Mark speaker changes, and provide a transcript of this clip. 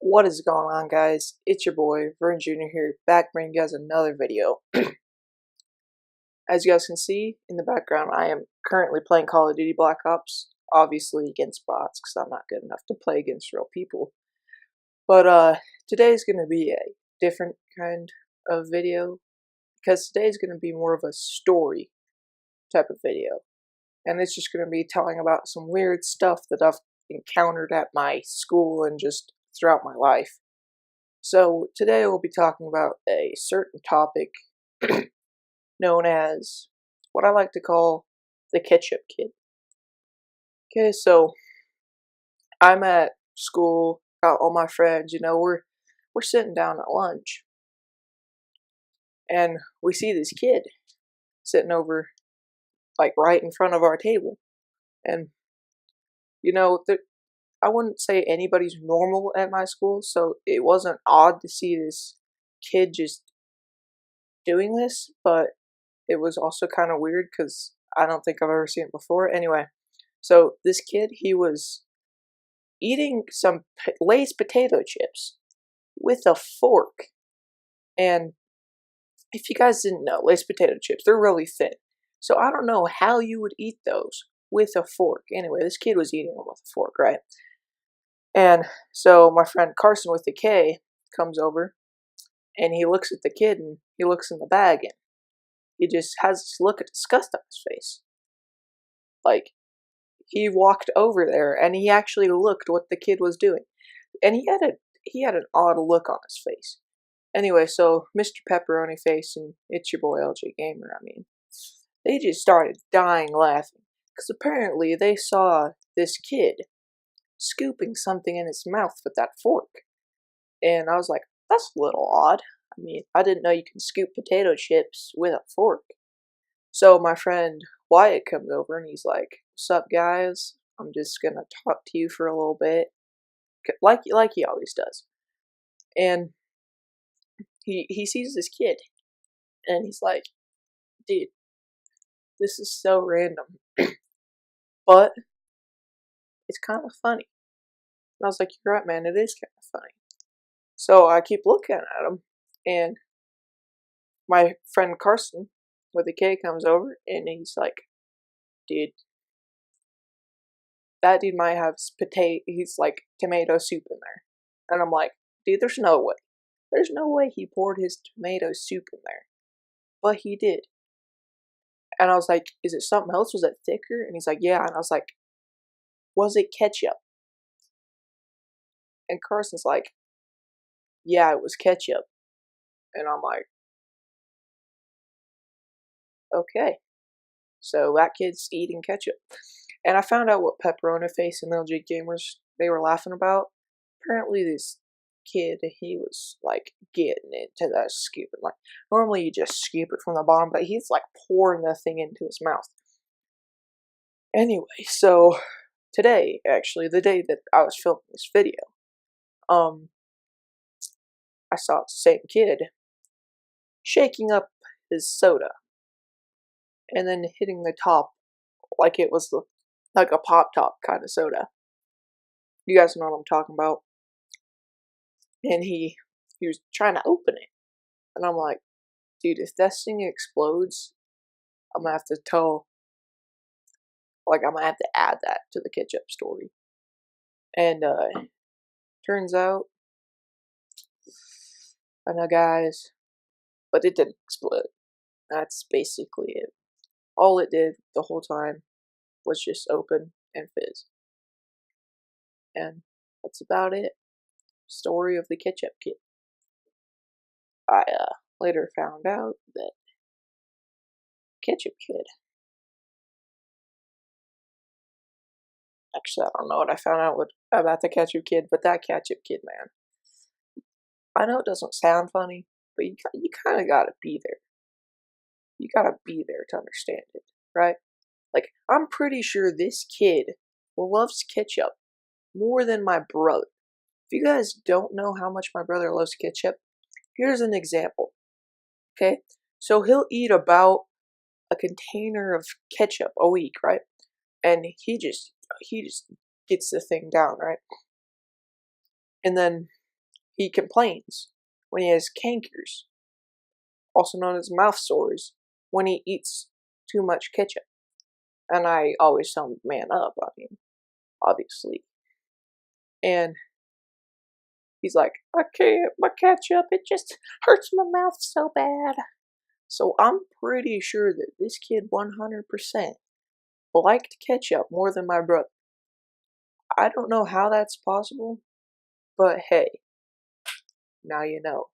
Speaker 1: What is going on, guys? It's your boy Vern Jr. here, back bringing you guys another video. As you guys can see in the background, I am currently playing Call of Duty Black Ops, obviously against bots because I'm not good enough to play against real people. But today's going to be a different kind of video because today's going to be more of a story type of video, and it's just going to be telling about some weird stuff that I've encountered at my school and just throughout my life. So today we'll be talking about a certain topic known as what I like to call the Ketchup Kid. Okay, so I'm at school, got all my friends, we're sitting down at lunch, and we see this kid sitting over like right in front of our table. And I wouldn't say anybody's normal at my school, so it wasn't odd to see this kid just doing this, but it was also kind of weird because I don't think I've ever seen it before. Anyway, so this kid, he was eating some Lay's potato chips with a fork. And if you guys didn't know, Lay's potato chips, they're really thin. So I don't know how you would eat those with a fork. Anyway, this kid was eating them with a fork, right? And so my friend Carson with the K comes over, and he looks at the kid, and he looks in the bag, and he just has this look of disgust on his face. Like, he walked over there, and he actually looked what the kid was doing. And he had an odd look on his face. Anyway, so Mr. Pepperoni Face and it's your boy LJ Gamer, they just started dying laughing. Because apparently they saw this kid scooping something in his mouth with that fork. And I was like, that's a little odd. I didn't know you can scoop potato chips with a fork. So my friend Wyatt comes over and he's like, what's up, guys? I'm just gonna talk to you for a little bit. Like he always does. And he sees this kid, and he's like, dude, this is so random. But it's kind of funny. And I was like, you're right, man, it is kind of funny. So I keep looking at him, and my friend Carson with a K comes over, and he's like, dude, that dude might have tomato soup in there. And I'm like, dude, there's no way. There's no way he poured his tomato soup in there. But he did. And I was like, is it something else? Was it thicker? And he's like, yeah. And I was like, was it ketchup? And Carson's like, yeah, it was ketchup. And I'm like, okay. So that kid's eating ketchup. And I found out what Pepperoni Face and LG Gamers, they were laughing about. Apparently this kid, he was like getting into that scooping. Like, normally you just scoop it from the bottom, but he's like pouring the thing into his mouth. Anyway, so today, actually, the day that I was filming this video, I saw the same kid shaking up his soda and then hitting the top like it was like a pop top kind of soda. You guys know what I'm talking about. And he was trying to open it, and I'm like, dude, if this thing explodes, I'm gonna have to I'm gonna have to add that to the ketchup story. And turns out, I know, guys, but it didn't explode. That's basically it. All it did the whole time was just open and fizz. And that's about it. Story of the Ketchup Kid. I later found out that Ketchup Kid. Actually, I don't know what I found out about the Ketchup Kid, but that Ketchup Kid, man. I know it doesn't sound funny, but you kind of gotta be there. You gotta be there to understand it, right? Like, I'm pretty sure this kid loves ketchup more than my brother. If you guys don't know how much my brother loves ketchup, here's an example. Okay? So he'll eat about a container of ketchup a week, right? And he just gets the thing down, right? And then he complains when he has cankers, also known as mouth sores, when he eats too much ketchup. And I always tell him, man up, I mean, obviously. And he's like, I can't, my ketchup, it just hurts my mouth so bad. So I'm pretty sure that this kid 100% liked ketchup more than my brother. I don't know how that's possible, but hey, now you know.